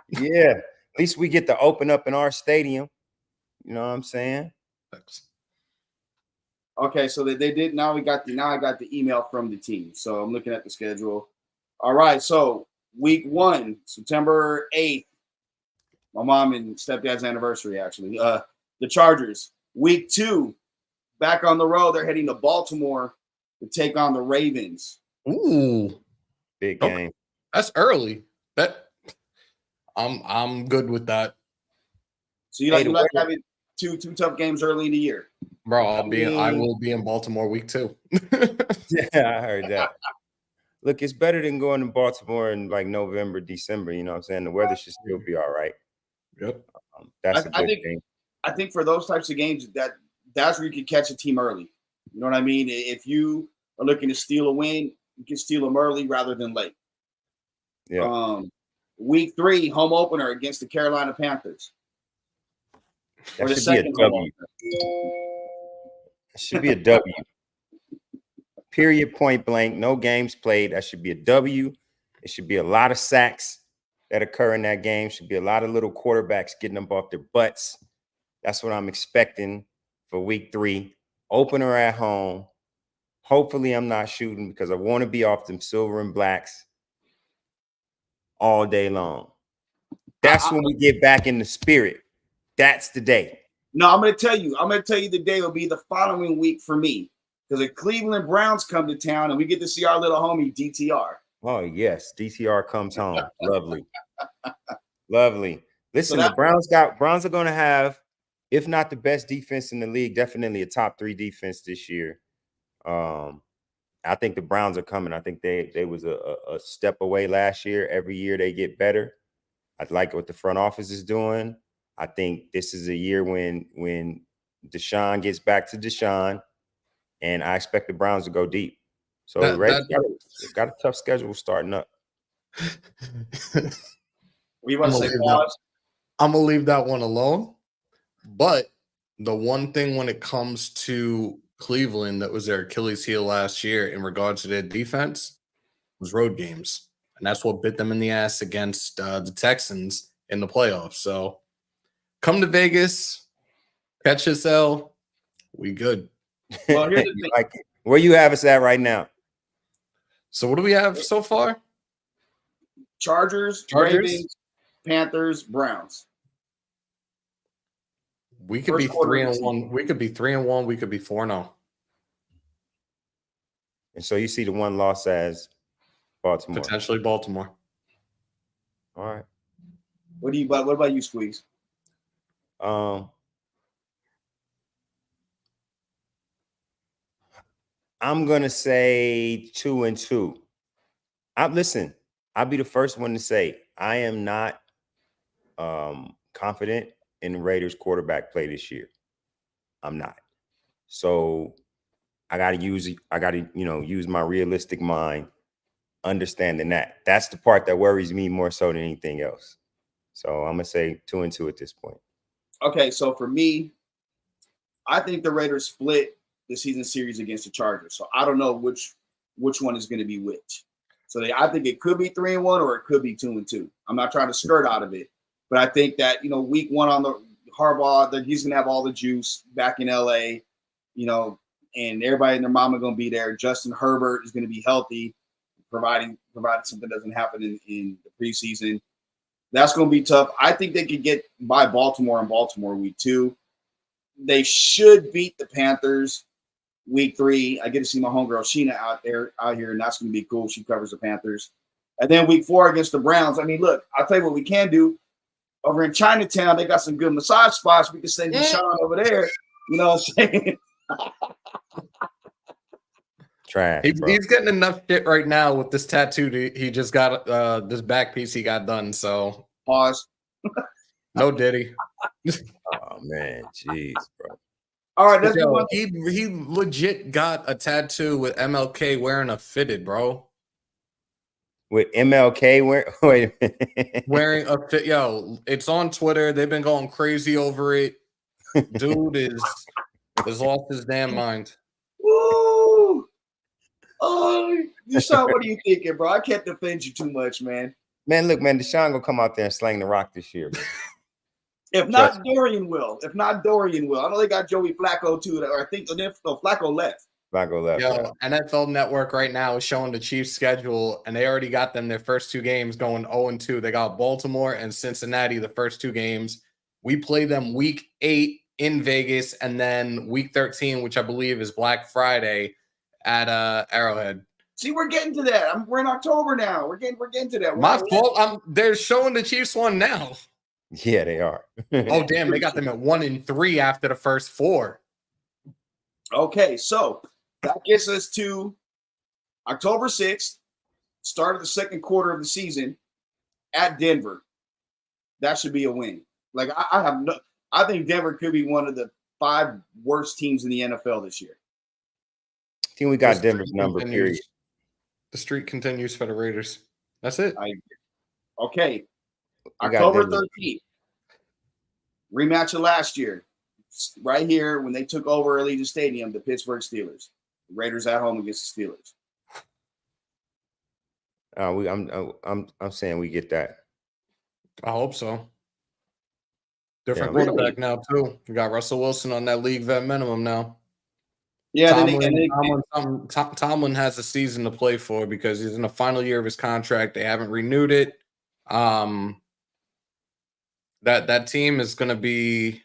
Yeah. At least we get to open up in our stadium. You know what I'm saying? Okay, so they did. Now I got the email from the team. So I'm looking at the schedule. All right, so week 1, September 8th. My mom and stepdad's anniversary, actually. The Chargers. Week 2, back on the road. They're heading to Baltimore to take on the Ravens. Ooh, big game. Okay. That's early. I'm good with that. So you like having two tough games early in the year, bro? I will be in Baltimore week 2. Yeah, I heard that. Look, it's better than going to Baltimore in like November, December. You know what I'm saying? The weather should still be all right. Yep. That's a good thing. I think for those types of games, that's where you can catch a team early. You know what I mean? If you are looking to steal a win, you can steal them early rather than late. Yeah. Week 3, home opener against the Carolina Panthers. That should be a W. It should be a W. Period, point blank, no games played. That should be a W. It should be a lot of sacks that occur in that game. Should be a lot of little quarterbacks getting them off their butts. That's what I'm expecting for week 3. Opener at home. Hopefully I'm not shooting because I want to be off them silver and blacks all day long. That's when we get back in the spirit. That's the day. No, I'm going to tell you the day will be the following week for me. Because the Cleveland Browns come to town and we get to see our little homie DTR. Oh, yes. DTR comes home. Lovely. Lovely. Listen, so the Browns are going to have, if not the best defense in the league, definitely a top 3 defense this year. I think the Browns are coming. I think they was a step away last year. Every year they get better. I like what the front office is doing. I think this is a year when Deshaun gets back to Deshaun. And I expect the Browns to go deep. So Red's got a tough schedule starting up. We want to say pause. I'm gonna leave that one alone. But the one thing when it comes to Cleveland that was their Achilles heel last year in regards to their defense was road games, and that's what bit them in the ass against the Texans in the playoffs. So come to Vegas, catch us L. We good. Well, here's the thing. Like where you have us at right now. So what do we have so far? Chargers, Ravens, Panthers, Browns. We could be 3-1. We could be 3-1. We could be 4-0. And so you see the one loss as Baltimore. Potentially Baltimore. All right. What about you, Squeeze? I'm gonna say 2-2. Listen, I'll be the first one to say I am not confident in the Raiders quarterback play this year. I'm not. So I gotta use my realistic mind, understanding that. That's the part that worries me more so than anything else. So I'm gonna say 2-2 at this point. Okay, so for me, I think the Raiders split the season series against the Chargers. So I don't know which one is going to be which. So I think it could be 3-1 or it could be 2-2. I'm not trying to skirt out of it, but I think that week 1 on the Harbaugh, that he's going to have all the juice back in LA, and everybody and their mama going to be there. Justin Herbert is going to be healthy, providing something doesn't happen in the preseason. That's going to be tough. I think they could get by Baltimore in Baltimore week 2. They should beat the Panthers week 3. I get to see my homegirl Sheena out here, and that's going to be cool. She covers the Panthers. And then week 4 against the Browns. I mean, look, I'll tell you what we can do. Over in Chinatown, they got some good massage spots. We can send Deshaun over there. You know what I'm saying? Trash. He's getting enough shit right now with this tattoo. He just got this back piece he got done. So pause. No Diddy. Oh man, jeez, bro. All right, let's go. He legit got a tattoo with MLK wearing a fitted, bro. With MLK wait a minute. Wearing a fit. Yo, it's on Twitter. They've been going crazy over it. Dude is lost his damn mind. Woo! Oh, Deshaun, what are you thinking, bro? I can't defend you too much, man. Man, look, man, Deshaun gonna come out there and slang the rock this year, man. If not, Dorian will. If not, Dorian will. I know they got Joey Flacco too. Or I think Flacco left. Flacco left. Yo, NFL Network right now is showing the Chiefs' schedule, and they already got them their first 2 games going 0-2. They got Baltimore and Cincinnati the first 2 games. We play them week 8 in Vegas, and then week 13, which I believe is Black Friday, at Arrowhead. See, we're getting to that. We're in October now. We're getting to that. My fault. They're showing the Chiefs one now. Yeah, they are. Oh, damn. They got them at 1-3 after the first 4. Okay, so that gets us to October 6th, start of the second quarter of the season at Denver. That should be a win. Like, I think Denver could be one of the 5 worst teams in the NFL this year. I think we got Denver's number, period. The streak continues for the Raiders. That's it. Okay. October 13th. Rematch of last year. Right here when they took over Allegiant Stadium, the Pittsburgh Steelers. The Raiders at home against the Steelers. I'm saying we get that. I hope so. Different quarterback now too. We got Russell Wilson on that league vet minimum now. Yeah, Tomlin has a season to play for because he's in the final year of his contract. They haven't renewed it. That team is going to be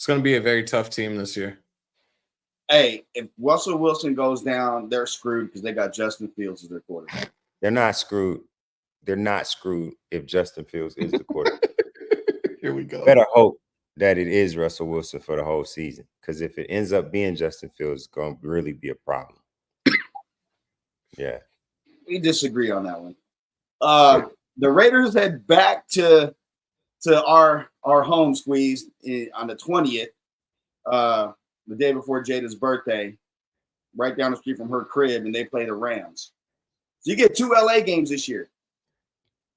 a very tough team this year. Hey, if Russell Wilson goes down, they're screwed because they got Justin Fields as their quarterback. They're not screwed. They're not screwed if Justin Fields is the quarterback. Here we go. Better hope that it is Russell Wilson for the whole season, because if it ends up being Justin Fields, it's going to really be a problem. Yeah. We disagree on that one. The Raiders head back to our home squeeze on the 20th, the day before Jada's birthday, right down the street from her crib, and they play the Rams. So you get 2 LA games this year.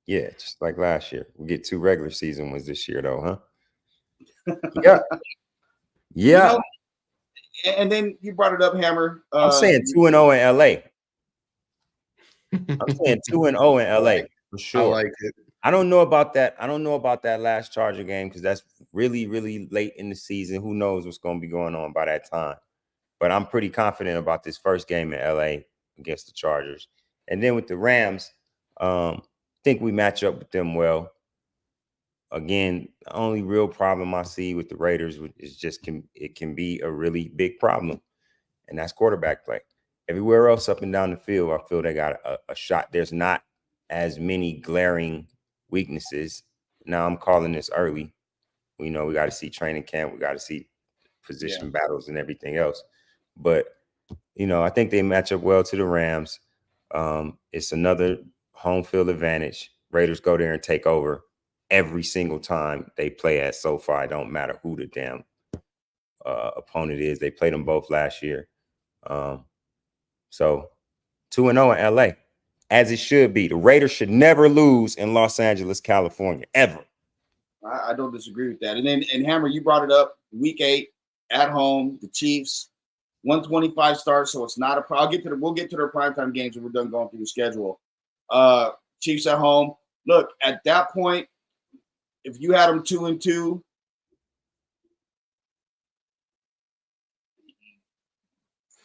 Yeah, just like last year. We get 2 regular season ones this year, though, huh? Yeah. Yeah. You know, and then you brought it up, Hammer. I'm saying 2-0 in LA. I'm saying 2-0 in LA for sure. I like it. I don't know about that. I don't know about that last Charger game because that's really, really late in the season. Who knows what's going to be going on by that time? But I'm pretty confident about this first game in LA against the Chargers. And then with the Rams, I think we match up with them well. Again, the only real problem I see with the Raiders is just it can be a really big problem, and that's quarterback play. Everywhere else up and down the field, I feel they got a shot. There's not as many glaring weaknesses. Now I'm calling this early. We know we got to see training camp. We got to see position battles and everything else. But, I think they match up well to the Rams. It's another home field advantage. Raiders go there and take over every single time they play at SoFi. Don't matter who the damn opponent is. They played them both last year. So 2-0 in LA, as it should be. The Raiders should never lose in Los Angeles, California, ever. I don't disagree with that. And Hammer, you brought it up. Week 8 at home, the Chiefs, 125 starts, so it's not a problem. We'll get to their primetime games when we're done going through the schedule. Chiefs at home. Look, at that point, if you had them 2-2,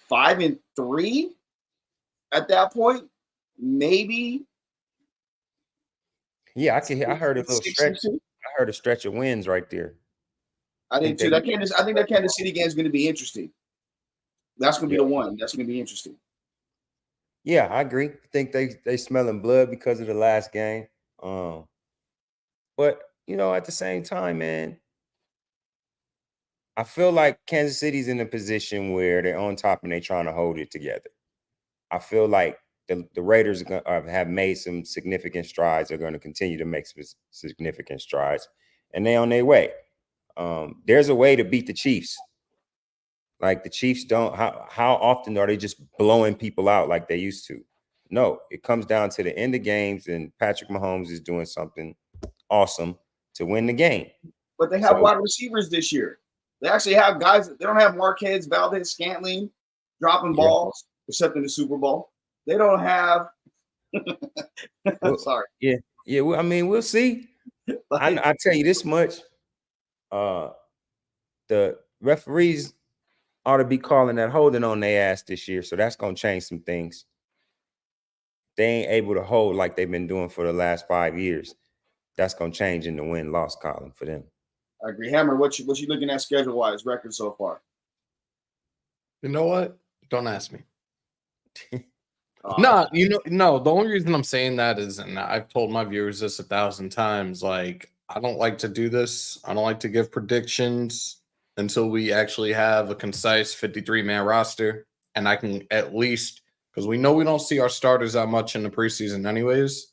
five and 3 at that point, maybe. Yeah, I heard a little stretch. I heard a stretch of wins right there. I did too. I think that Kansas City game is going to be interesting. That's going to be the one. That's going to be interesting. Yeah, I agree. I think they smelling blood because of the last game. But at the same time, man, I feel like Kansas City's in a position where they're on top and they're trying to hold it together. I feel like the Raiders have made some significant strides. They're going to continue to make some significant strides, and they're on their way. There's a way to beat the Chiefs. Like the Chiefs don't. How often are they just blowing people out like they used to? No, it comes down to the end of games, and Patrick Mahomes is doing something awesome to win the game. But they have wide receivers this year. They actually have guys. They don't have Marquez, Valdez, Scantling dropping balls, except in the Super Bowl. They don't have. Sorry. Yeah. Yeah, well, I mean, we'll see. I tell you this much: the referees ought to be calling that holding on their ass this year, so that's gonna change some things. They ain't able to hold like they've been doing for the last 5 years. That's gonna change in the win-loss column for them. I agree. Hammer, what you looking at schedule-wise, record so far? You know what? Don't ask me. No, the only reason I'm saying that is, and I've told my viewers this 1,000 times, like, I don't like to do this. I don't like to give predictions until we actually have a concise 53-man roster. And I can at least, because we know we don't see our starters that much in the preseason anyways.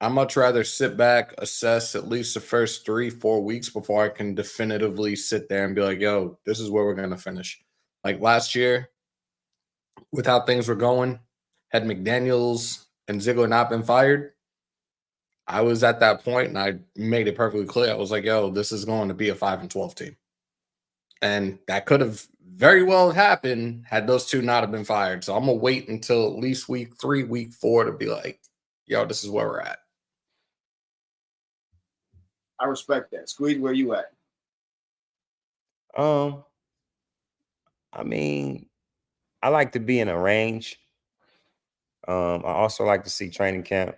I'd much rather sit back, assess at least the first 3-4 weeks before I can definitively sit there and be like, yo, this is where we're going to finish. Like last year, with how things were going, had McDaniels and Ziegler not been fired, I was at that point and I made it perfectly clear. I was like, yo, this is going to be a 5-12 team. And that could have very well happened had those two not have been fired. So I'm going to wait until at least week 3, week 4 to be like, yo, this is where we're at. I respect that. Squeeze, where you at? I mean, I like to be in a range. I also like to see training camp.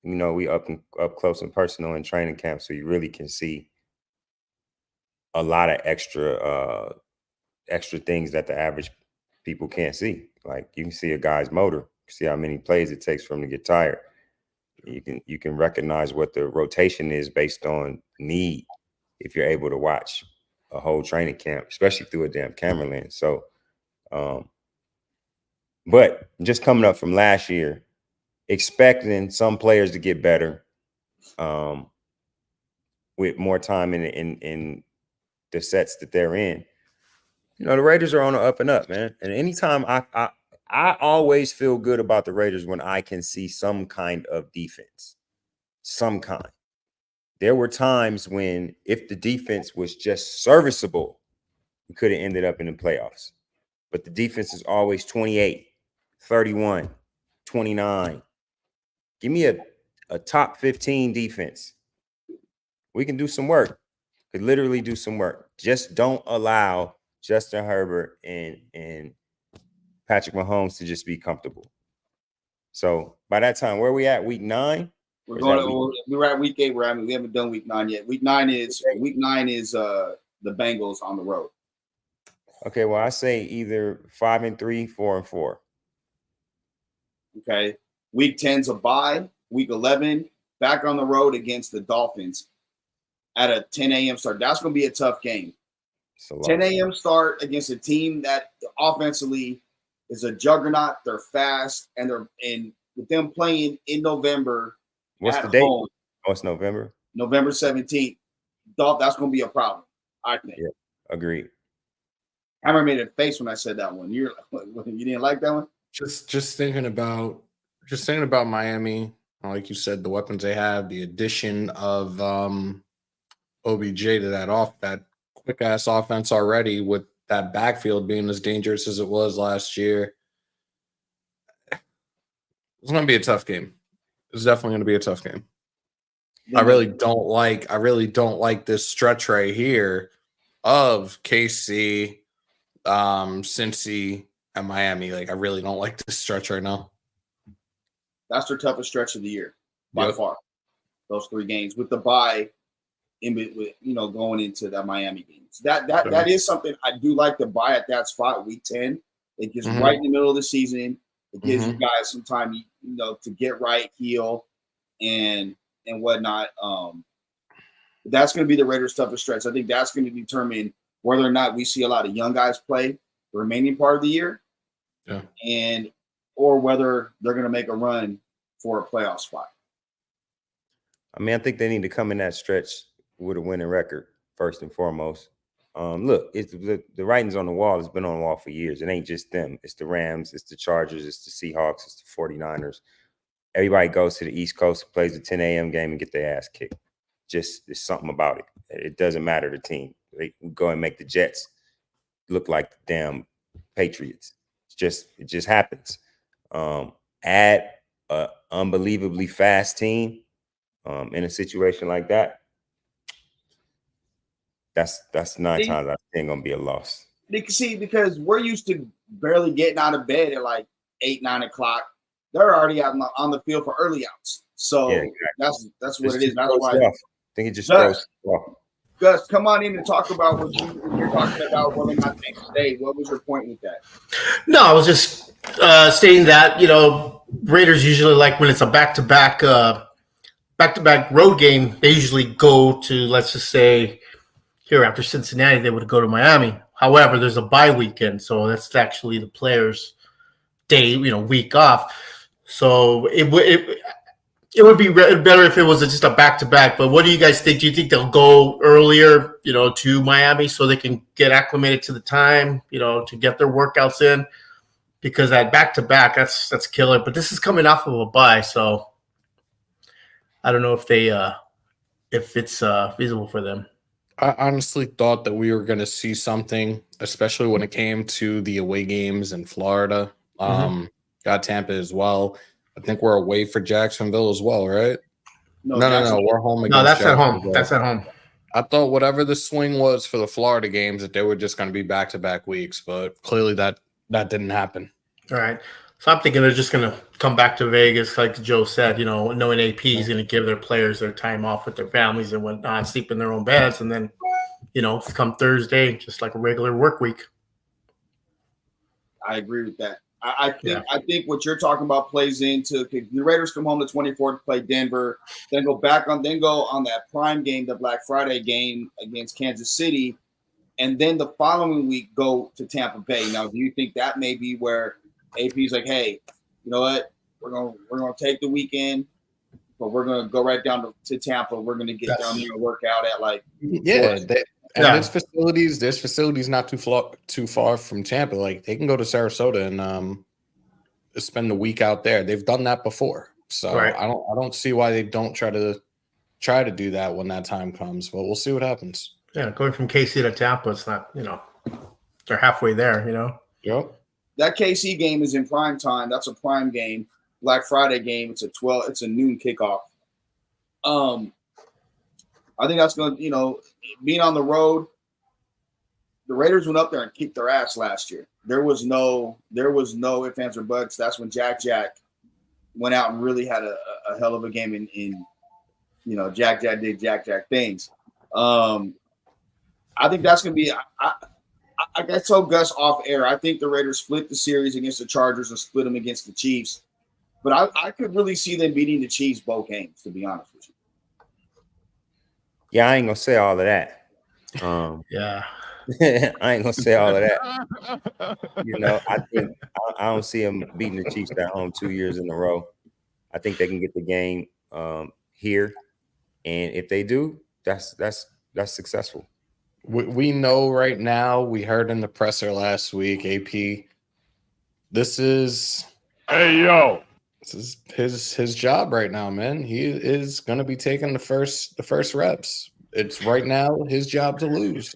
You know, we up close and personal in training camp, so you really can see a lot of extra things that the average people can't see. Like you can see a guy's motor, see how many plays it takes for him to get tired. You can recognize what the rotation is based on need if you're able to watch a whole training camp, especially through a damn camera lens. So, but just coming up from last year, expecting some players to get better, with more time in the sets that they're in. You know, the Raiders are on the up and up, man. And anytime I always feel good about the Raiders when I can see some kind of defense. Some kind. There were times when if the defense was just serviceable, we could have ended up in the playoffs. But the defense is always 28, 31, 29. Give me a top 15 defense. We can do some work. Could literally do some work. Just don't allow Justin Herbert and Patrick Mahomes to just be comfortable. So by that time, where are we at? Week 9? We're at week 8. We haven't done week 9 yet. Week 9 is the Bengals on the road. Okay, well, I say either 5-3, 4-4. Okay. Week 10's a bye. Week 11, back on the road against the Dolphins at a 10 a.m. start. That's going to be a tough game. 10 a.m. start against a team that offensively is a juggernaut. They're fast, and with them playing in November. What's the date? Home, oh, it's November. November 17th. That's going to be a problem, I think. Yeah, agreed. Hammer made a face when I said that one. You didn't like that one? Just thinking about Miami. Like you said, the weapons they have, the addition of OBJ to that quick ass offense already, with that backfield being as dangerous as it was last year. It's going to be a tough game. It's definitely going to be a tough game. I really don't like this stretch right here of KC, Cincy, and Miami. Like, I really don't like this stretch right now. That's their toughest stretch of the year by far. Those 3 games with the bye, going into that Miami games. That is something I do like to bye at that spot. Week 10, it gets right in the middle of the season. It gives you guys some time, to get right, heal, and whatnot. That's going to be the Raiders' toughest stretch. I think that's going to determine whether or not we see a lot of young guys play the remaining part of the year, or whether they're going to make a run for a playoff spot. I mean, I think they need to come in that stretch with a winning record first and foremost. Look, it's the writing's on the wall. It's been on the wall for years. It ain't just them. It's the Rams, it's the Chargers, it's the Seahawks, it's the 49ers. Everybody goes to the East Coast, plays the 10 a.m. game, and get their ass kicked. Just there's something about it. It doesn't matter the team. They go and make the Jets look like the damn Patriots. It just happens. Add a unbelievably fast team in a situation like that, that's 9 times out of 10 gonna be a loss. See, because we're used to barely getting out of bed at like 8, 9 o'clock. They're already out on the field for early outs. So Yeah, exactly. that's what It it is. just That's throws why. you off. I think it just throws you off. Gus, come on in and talk about what you're talking about. Whether or not they stay. What was your point with that? No, I was just stating that Raiders usually like when it's a back-to-back road game. They usually go to, let's just say, here after Cincinnati, they would go to Miami. However, there's a bye weekend, so that's actually the players' day, week off. So it would be better if it was just a back-to-back. But what do you guys think? Do you think they'll go earlier, to Miami so they can get acclimated to the time, to get their workouts in? Because that back-to-back, that's killer. But this is coming off of a bye, so I don't know if it's feasible for them. I honestly thought that we were going to see something, especially when it came to the away games in Florida. Got Tampa as well. I think we're away for Jacksonville as well, right? No, We're home against No, that's at home. Jacksonville. That's at home. I thought whatever the swing was for the Florida games, that they were just going to be back-to-back weeks, but clearly that didn't happen. All right. So I'm thinking they're just going to come back to Vegas, like Joe said, knowing AP is going to give their players their time off with their families and whatnot, sleep in their own beds, and then, come Thursday, just like a regular work week. I agree with that. I think what you're talking about plays into the Raiders come home the 24th to play Denver, then go on that prime game, the Black Friday game against Kansas City, and then the following week go to Tampa Bay. Now, do you think that may be where AP's like, hey, you know what? We're gonna take the weekend, but we're gonna go right down to Tampa. We're gonna get down there and work out at like there's facilities not too far from Tampa. Like they can go to Sarasota and spend the week out there. They've done that before, so right. I don't see why they don't try to do that when that time comes. But we'll see what happens. Yeah, going from KC to Tampa, it's not they're halfway there. Yep. That KC game is in prime time. That's a prime game. Black Friday game. It's a noon kickoff. I think that's going to, being on the road, the Raiders went up there and kicked their ass last year. There was no ifs, ands, or buts. That's when Jack went out and really had a hell of a game in Jack did Jack things. I think that's going to be I told Gus off air. I think the Raiders split the series against the Chargers and split them against the Chiefs. But I could really see them beating the Chiefs both games, to be honest with you. Yeah, I ain't gonna say all of that. Yeah. I ain't gonna say all of that. I think I don't see them beating the Chiefs at home 2 years in a row. I think they can get the game here, and if they do, that's successful. We know right now. We heard in the presser last week, AP. This is his job right now, man. He is going to be taking the first reps. It's right now his job to lose,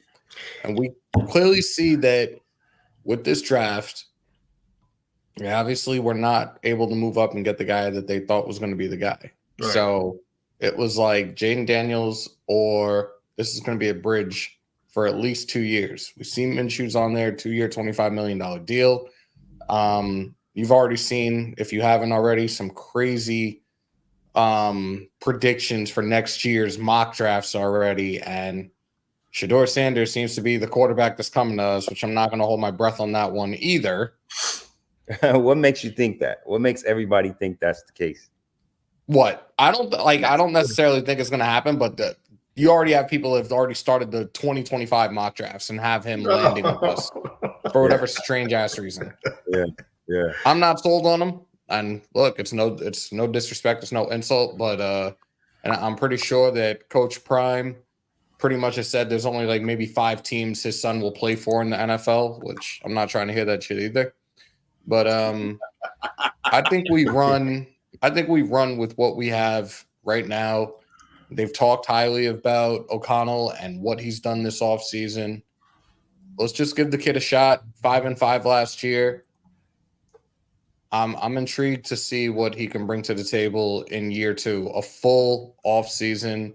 and we clearly see that with this draft. Obviously, we're not able to move up and get the guy that they thought was going to be the guy. Right. So it was like Jaden Daniels, or this is going to be a bridge for at least 2 years. We see Minshew's on there, 2-year, $25 million deal. You've already seen, if you haven't already, some crazy predictions for next year's mock drafts already. And Shedeur Sanders seems to be the quarterback that's coming to us, which I'm not going to hold my breath on that one either. What makes you think that? What makes everybody think that's the case? What? I don't necessarily think it's going to happen, but you already have people that have already started the 2025 mock drafts and have him landing with us for whatever strange ass reason. Yeah. I'm not sold on him. And look, it's no disrespect, it's no insult, but and I'm pretty sure that Coach Prime pretty much has said there's only like maybe 5 teams his son will play for in the NFL, which I'm not trying to hear that shit either. But I think we run with what we have right now. They've talked highly about O'Connell and what he's done this offseason. Let's just give the kid a shot. 5-5 last year. I'm intrigued to see what he can bring to the table in year 2. A full off season,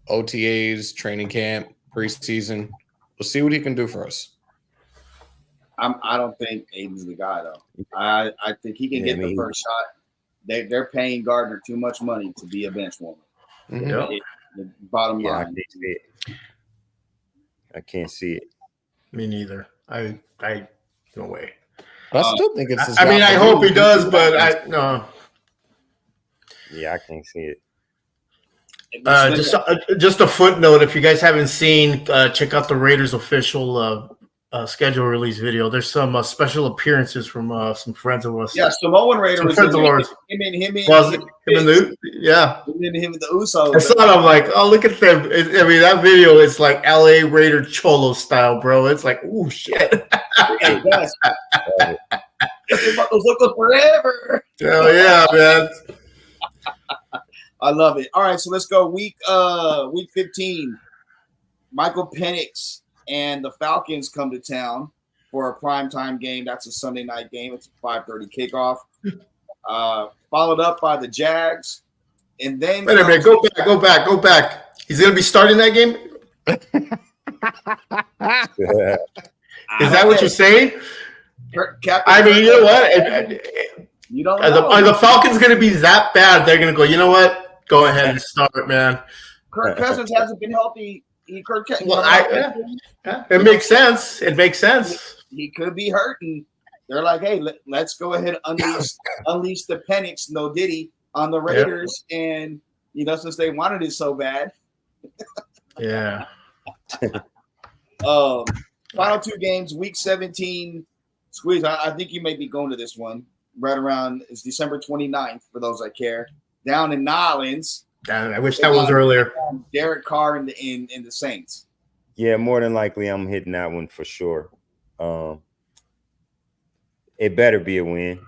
OTAs, training camp, preseason. We'll see what he can do for us. I don't think Aiden's the guy though. I think he can get the first shot. They're paying Gardner too much money to be a bench warmer. Mm-hmm. The bottom line. I can't see it. Me neither. I no way. But I still think it's his I mean, job I to hope do he does, but I no. Yeah, I can't see it. Just a footnote. If you guys haven't seen, check out the Raiders official schedule release video. There's some special appearances from some friends of us. Yeah, Samoan Raider was friends of ours. Him and the Usos. I saw it. I'm like, oh, look at them. I mean, that video is like LA Raider Cholo style, bro. It's like, oh shit. Yes. Those look forever. Hell yeah, man. I love it. All right, so let's go. Week 15. Michael Penix and the Falcons come to town for a primetime game. That's a Sunday night game. It's a 5:30 kickoff. Followed up by the Jags. And then wait a minute, go back. He's gonna be starting that game? Is that what you're saying? I mean, you know what? You don't know. Are the Falcons going to be that bad? They're going to go, you know what? Go ahead and start, man. Kirk Cousins hasn't been healthy. It makes sense. It makes sense. He could be hurting. They're like, hey, let's go ahead and unleash the Penix, no Diddy, on the Raiders. Yep. And, since they wanted it so bad. Yeah. Final 2 games, week 17. Squeeze, I think you may be going to this one right around. It's December 29th for those that care. Down in Nolens. I wish that was earlier. Derek Carr and the Saints. Yeah, more than likely I'm hitting that one for sure. It better be a win.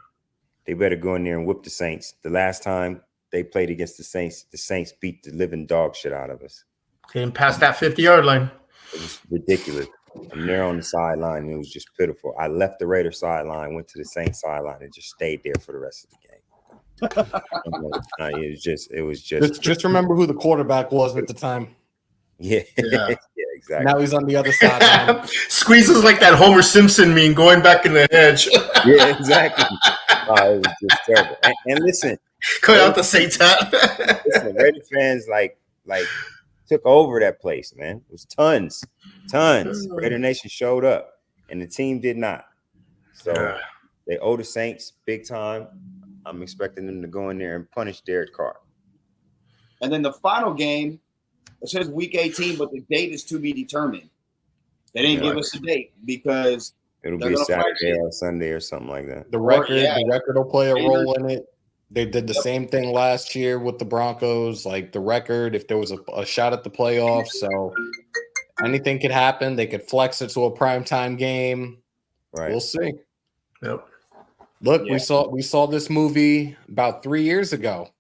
They better go in there and whoop the Saints. The last time they played against the Saints beat the living dog shit out of us. They didn't pass that 50-yard line. It was ridiculous. I'm there on the sideline. It was just pitiful. I left the Raiders sideline, went to the Saints sideline, and just stayed there for the rest of the game. It was just remember who the quarterback was at the time. Yeah, exactly. Now he's on the other side. Squeezes like that Homer Simpson meme going back in the hedge. Yeah, exactly. It was just terrible. And listen, going out the Saints hat. Listen, Raider fans like took over that place, man. It was tons. Raider Nation showed up, and the team did not. So they owe the Saints big time. I'm expecting them to go in there and punish Derek Carr. And then the final game, it says week 18, but the date is to be determined. They didn't give us a date because it'll be Saturday or Sunday or something like that. The record will play a role in it. They did the same thing last year with the Broncos, like the record, if there was a shot at the playoffs. So anything could happen. They could flex it to a primetime game. Right. We'll see. Yep. Look, we saw this movie about 3 years ago.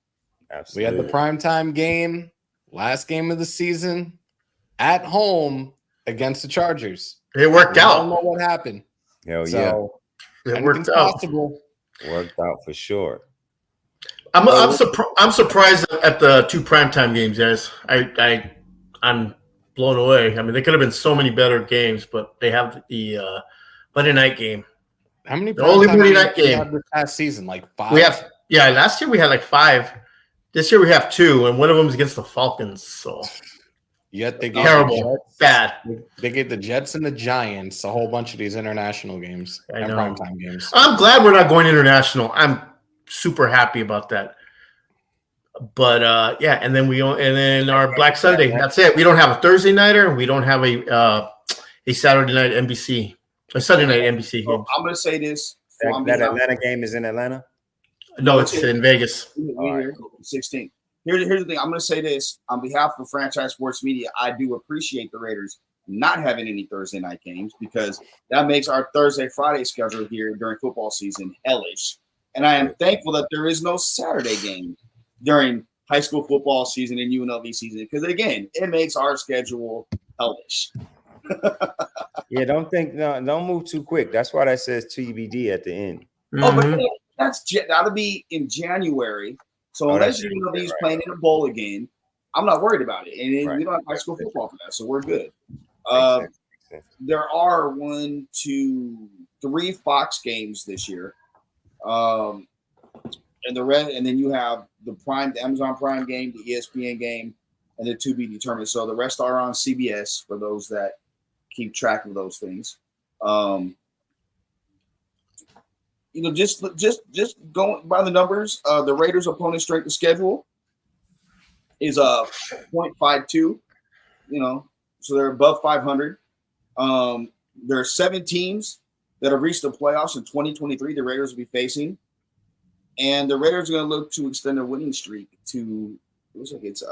Absolutely. We had the primetime game, last game of the season, at home against the Chargers. It worked out. I don't know what happened. Hell so yeah. It worked out. Possible. Worked out for sure. I'm surprised at the 2 primetime games, guys. I'm blown away. I mean, they could have been so many better games, but they have the Monday night game. How many? The only Monday night game this past season, like 5. We have. Yeah, last year we had like 5. This year we have 2, and one of them is against the Falcons. So yet they gave terrible, bad. They gave the Jets and the Giants a whole bunch of these international games and primetime games. I'm glad we're not going international. I'm super happy about that. But and then our Black Sunday. That's it. We don't have a Thursday nighter. We don't have a Saturday night NBC, a Sunday night NBC game. I'm going to say this. That Atlanta game is in Atlanta? No, it's in Vegas. We're 16. Here's the thing. I'm going to say this on behalf of Franchise Sports Media. I do appreciate the Raiders not having any Thursday night games because that makes our Thursday, Friday schedule here during football season hellish. And I am thankful that there is no Saturday game during high school football season and UNLV season because, again, it makes our schedule hellish. Yeah, don't move too quick. That's why that says TBD at the end. Oh, but that'll be in January. So Oh, unless that's UNLV is right. playing in a bowl again, I'm not worried about it. And then Right. we don't have high school football for that, so we're good. Makes sense. There are 1, 2, 3 Fox games this year, and the rest, and then you have the Amazon Prime game, the ESPN game, and the to be determined. So the rest are on CBS for those that keep track of those things. Just going by the numbers, the Raiders' opponent strength of schedule is 0.52. So they're above 500. There are 7 teams that have reached the playoffs in 2023. The Raiders will be facing, and the Raiders are going to look to extend their winning streak to it looks like it's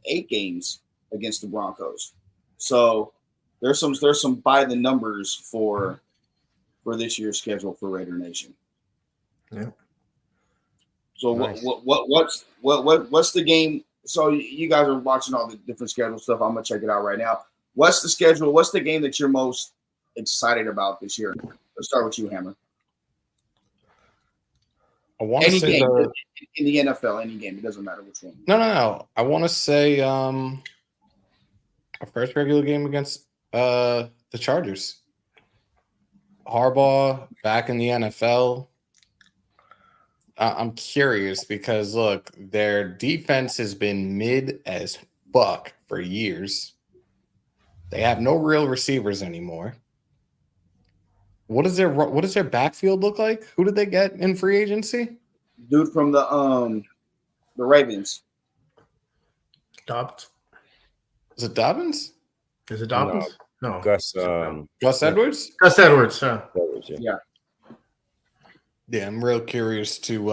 8 games against the Broncos. So there's some by the numbers for this year's schedule for Raider Nation. Yeah. So Nice. what's the game? So you guys are watching all the different schedule stuff. I'm gonna check it out right now. What's the schedule? What's the game that you're most excited about this year? Let's start with you, Hammer. I want to Any say game in the NFL, any game. It doesn't matter which one. no. I want to say our first regular game against the Chargers. Harbaugh back in the NFL. I'm curious because look, their defense has been mid as fuck for years. They have no real receivers anymore. What does their backfield look like? Who did they get in free agency? Dude from the Ravens. Dobbins. Is it Dobbins? Is it Dobbins? No. Gus Edwards? Gus Edwards. Yeah. Yeah, I'm real curious to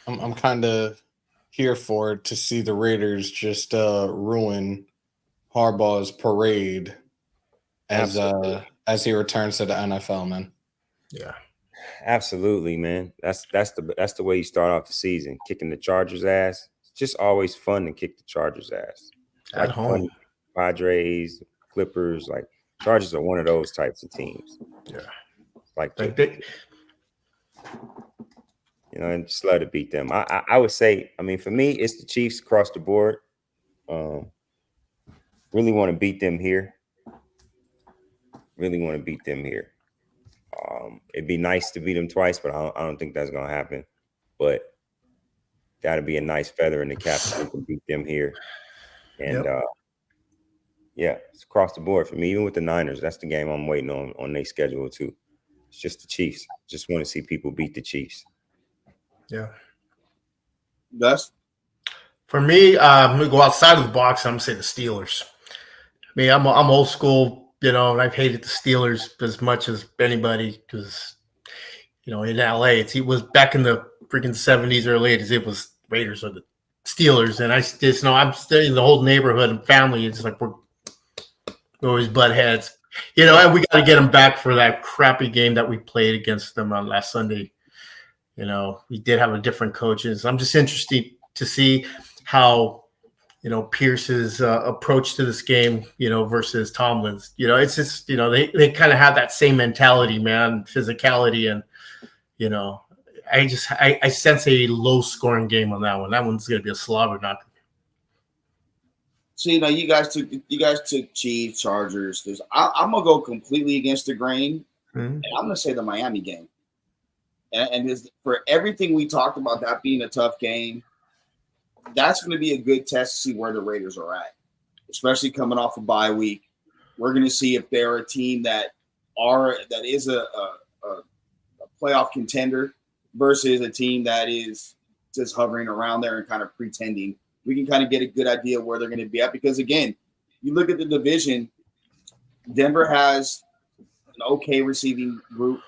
I'm kind of here for it to see the Raiders just ruin Harbaugh's parade as he returns to the NFL, man. Yeah. Absolutely, man. That's the way you start off the season, kicking the Chargers' ass. It's just always fun to kick the Chargers' ass. At home. Padres, Clippers, like Chargers are one of those types of teams. Yeah. Like they, and just love to beat them. I would say, I mean, for me, it's the Chiefs across the board. Really want to beat them here. It'd be nice to beat them twice, but I don't think that's gonna happen. But gotta be a nice feather in the cap if we can beat them here. And yeah, it's across the board for me. Even with the Niners, that's the game I'm waiting on their schedule too. It's just the Chiefs. Just want to see people beat the Chiefs. Yeah. Gus? For me, I'm gonna go outside of the box. I'm gonna say the Steelers. I mean, I'm old school, and I've hated the Steelers as much as anybody because, in LA, it was back in the freaking 70s, early 80s. It was Raiders or the Steelers, and I just I'm studying the whole neighborhood and family. It's like we're always butt heads, and we got to get them back for that crappy game that we played against them on last Sunday. We did have a different coaches. I'm just interested to see how, Pierce's approach to this game, versus Tomlin's. It's just, they kind of have that same mentality, man, physicality, and, I sense a low scoring game on that one. That one's going to be a slobber knocker. So you guys took Chiefs, Chargers. I'm gonna go completely against the grain, and I'm gonna say the Miami game. And for everything we talked about that being a tough game, that's going to be a good test to see where the Raiders are at, especially coming off a bye week. We're going to see if they're a team that is a playoff contender versus a team that is just hovering around there and kind of pretending. We can kind of get a good idea of where they're going to be at because, again, you look at the division, Denver has an okay receiving group.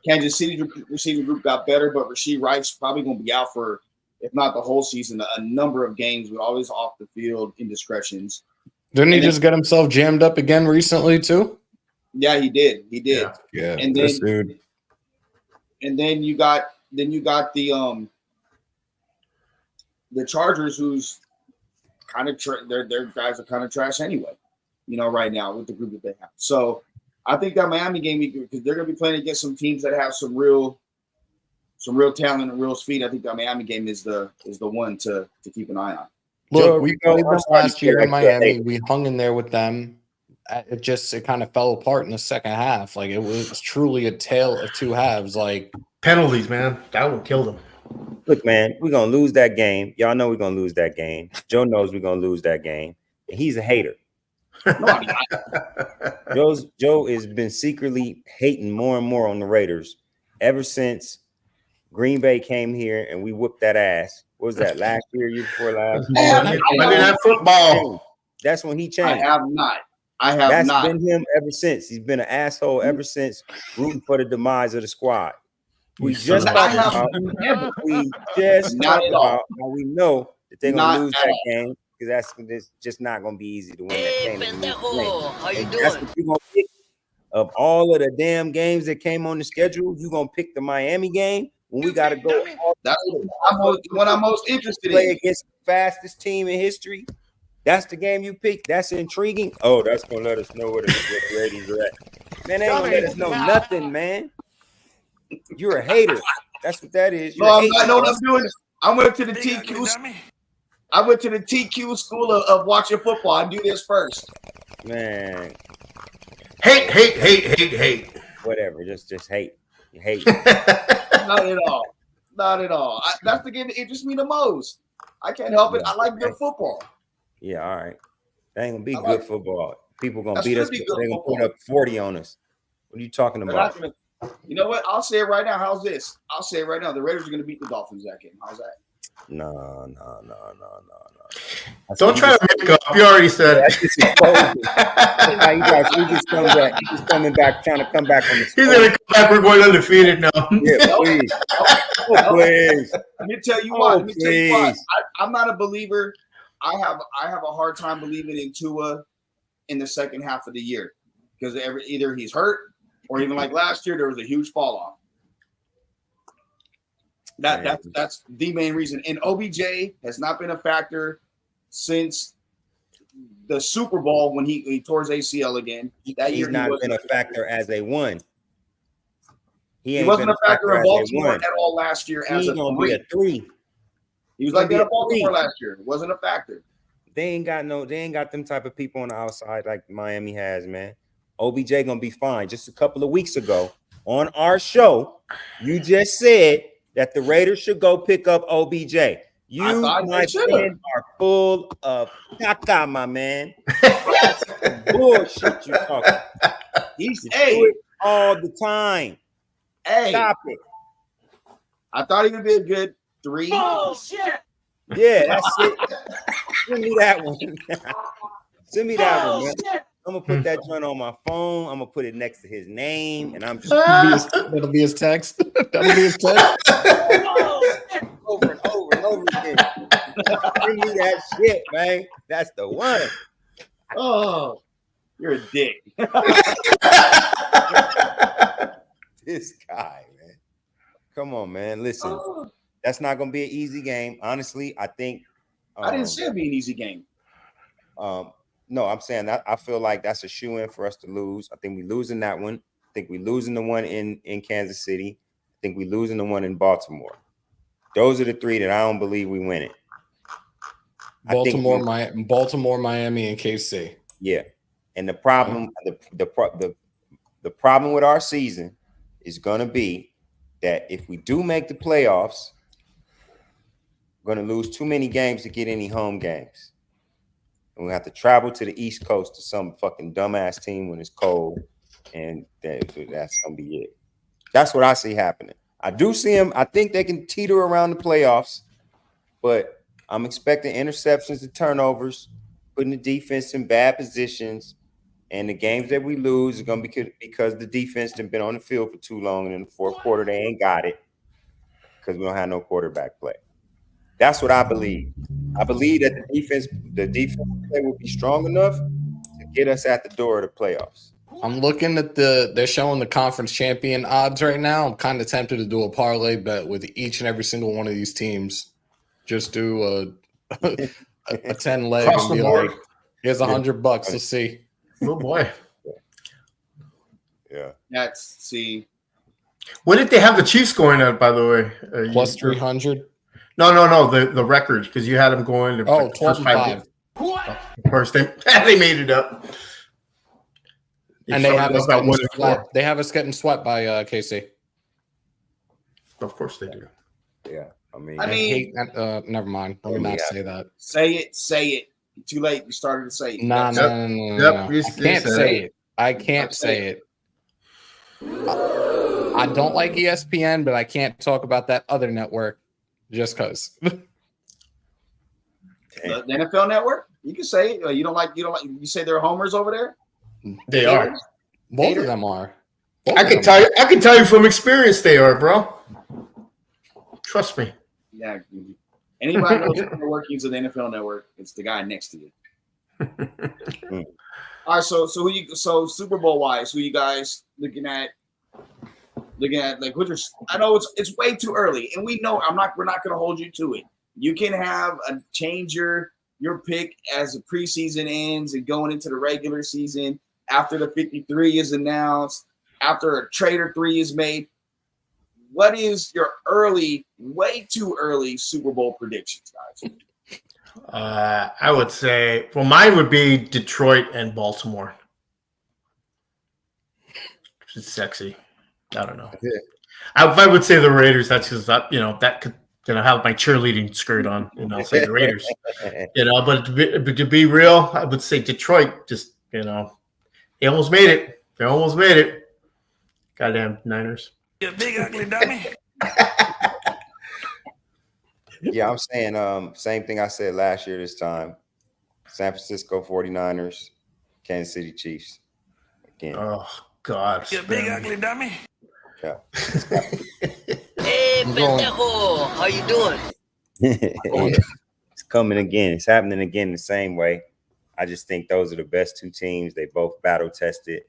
Kansas City's receiving group got better, but Rashee Rice probably going to be out for, if not the whole season, a number of games with always off the field indiscretions. Didn't he just get himself jammed up again recently too? Yeah, he did. Yeah. And this dude. And then you got the Chargers, who's kind of their guys are kind of trash anyway. Right now with the group that they have. So I think that Miami game, because they're going to be playing against some teams that have some real real talent and real speed. I think the Miami game is the one to keep an eye on. Look, Joe, we Rico, played I'm them starting last to feel year in like you're a Miami. hater. We hung in there with them. It kind of fell apart in the second half. Like it was truly a tale of two halves. Like Penalties, man. That would kill them. Look, man, we're gonna lose that game. Y'all know we're gonna lose that game. Joe knows we're gonna lose that game, and he's a hater. No, I'm not. Joe has been secretly hating more and more on the Raiders ever since Green Bay came here and we whooped that ass. What was that, last year before last? Monday Night Football. That's when he I changed. have not. I have That's not. been him ever since. He's been an asshole ever since, rooting for the demise of the squad. We just talked about how we know that they're gonna lose that game because that's just not gonna be easy to win that game. How you doing? That's what you're gonna pick. Of all of the damn games that came on the schedule, you're gonna pick the Miami game when we gotta go. That's what I'm most interested Play in. against the fastest team in history. That's the game you pick. That's intriguing. Oh, that's gonna let us know where the Raiders are at. Man, they ain't gonna let us know nothing, man. You're a hater. That's what that is. No, I know what I'm doing. I went to the TQ. I went to the TQ school of watching football. I do this first. Man, Hate. whatever. Just hate. You hate. Not at all. Not at all. That's the game that interests me the most. I can't help it. I like good football. Yeah, all right. That ain't gonna be I good like- football. People gonna That's beat gonna us. be They're good gonna put football. up 40 on us. What are you talking They're not about? gonna- You know what? I'll say it right now. How's this? I'll say it right now. The Raiders are going to beat the Dolphins that game. How's that? No. Don't try to make up. You already said That's just exposing. He just coming back, trying to come back on the he's gonna come back. We're going undefeated now. Yeah, please. Oh, please. Let me tell you why. Please. I'm not a believer. I have a hard time believing in Tua in the second half of the year because either he's hurt or even like last year there was a huge fall off. That's the main reason. And OBJ has not been a factor since the Super Bowl when he tore his ACL again. That He's year not been a factor as a one. He wasn't a factor in Baltimore at all last year as He's a gonna be a 3. He was like that in Baltimore last year. It wasn't a factor. They ain't got them type of people on the outside like Miami has, man. OBJ gonna be fine. Just a couple of weeks ago on our show, you just said that the Raiders should go pick up OBJ. You, my friend, are full of caca, my man. That's the bullshit you talking. He's do it all the time. Hey, stop it. I thought he would be a good 3. Bullshit. Yeah, that's it. Send me that one. Send me that one, man. I'm gonna put that joint on my phone. I'm gonna put it next to his name, and I'm just that'll be his text. That'll be his text. over and over and over again. Send me that shit, man. That's the one. Oh, you're a dick. This guy, man. Come on, man. Listen, that's not gonna be an easy game. Honestly, I think. I didn't say it'd be an easy game. No, I'm saying that I feel like that's a shoe-in for us to lose. I think we losing that one. I think we losing the one in Kansas City. I think we losing the one in Baltimore. Those are the 3 that I don't believe we win it. Baltimore, Miami, and KC. Yeah, and the problem, the problem with our season is going to be that if we do make the playoffs, we're going to lose too many games to get any home games. And we have to travel to the East Coast to some fucking dumbass team when it's cold, and that's gonna be it. That's what I see happening. I do see them. I think they can teeter around the playoffs, but I'm expecting interceptions and turnovers, putting the defense in bad positions, and the games that we lose is gonna be because the defense has been on the field for too long, and in the fourth quarter they ain't got it because we don't have no quarterback play. That's what I believe. I believe that the defense play will be strong enough to get us at the door of the playoffs. I'm looking at they're showing the conference champion odds right now. I'm kind of tempted to do a parlay bet with each and every single one of these teams. Just do a 10 leg and be like, here's $100. Let's see. Oh boy. Yeah. What did they have the Chiefs going at, by the way? Plus 300. No. The record, because you had them going. 12-5. Of course, they made it up. And they have us getting swept. They have us getting swept by KC. Of course they do. Yeah. I mean, I hate that. Never mind. Let me not say that. Say it. Too late. You started to say it. No. I can't say it. I can't say it. I don't like ESPN, but I can't talk about that other network just because. The NFL Network. You can say it. You don't like. You say they're homers over there. They are. Both of them are. I can tell you from experience they are, bro. Trust me. Yeah. Anybody knows the workings of the NFL Network? It's the guy next to you. All right. So Super Bowl wise, who you guys looking at? Like I know it's way too early, and we know we're not going to hold you to it. You can change your pick as the preseason ends and going into the regular season after the 53 is announced, after a trader 3 is made. What is your way too early Super Bowl predictions, guys? I would say, mine would be Detroit and Baltimore. It's sexy. I don't know. Yeah. I would say the Raiders. That's because that could have my cheerleading skirt on. Say the Raiders. But to be real, I would say Detroit. Just they almost made it. Goddamn Niners. You big ugly dummy. Yeah, I'm saying same thing I said last year this time. San Francisco 49ers, Kansas City Chiefs. Again. Oh God. You big ugly dummy. Yeah. Hey, pendejo. How you doing? It's coming again. It's happening again the same way. I just think those are the best 2 teams. They both battle tested.